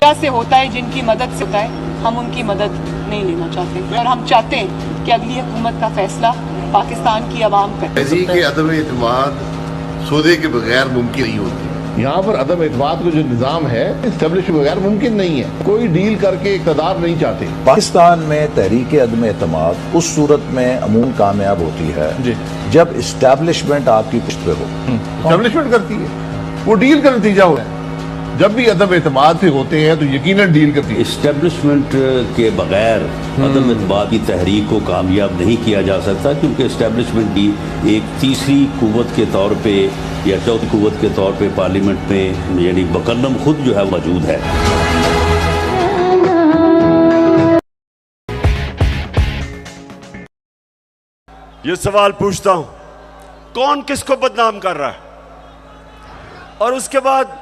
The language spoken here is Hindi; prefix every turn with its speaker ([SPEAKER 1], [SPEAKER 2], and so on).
[SPEAKER 1] से होता है, जिनकी मदद से होता है, हम उनकी मदद नहीं लेना चाहते और हम चाहते हैं कि अगली हुकूमत का फैसला पाकिस्तान की आवाम करे।
[SPEAKER 2] के अदम एतमाद सौदे के बगैर मुमकिन नहीं होती।
[SPEAKER 3] यहाँ पर अदम एतमाद का जो निज़ाम है इस्टेब्लिश के बगैर मुमकिन नहीं है। कोई डील करके इक़्तिदार नहीं चाहते।
[SPEAKER 4] पाकिस्तान में तहरीक अदम एतमाद उस सूरत में अमूमन कामयाब होती है
[SPEAKER 3] जी।
[SPEAKER 4] जब इस्टेब्लिशमेंट आपकी पुष्ट पे हो।
[SPEAKER 3] इस्टेब्लिशमेंट करती है, वो डील का नतीजा हो है। जब भी अदम एतमाद से होते हैं तो यकीनन डील करती है।
[SPEAKER 5] इस्टेब्लिशमेंट के बगैर अदम एतमाद की तहरीक को कामयाब नहीं किया जा सकता, क्योंकि इस्टेब्लिशमेंट की एक तीसरी कुव्वत के तौर पे या चौथी कुव्वत के तौर पे पार्लियामेंट में यानी मुकर्रम खुद जो है मौजूद है।
[SPEAKER 6] ये सवाल पूछता हूं, कौन किसको बदनाम कर रहा है? और उसके बाद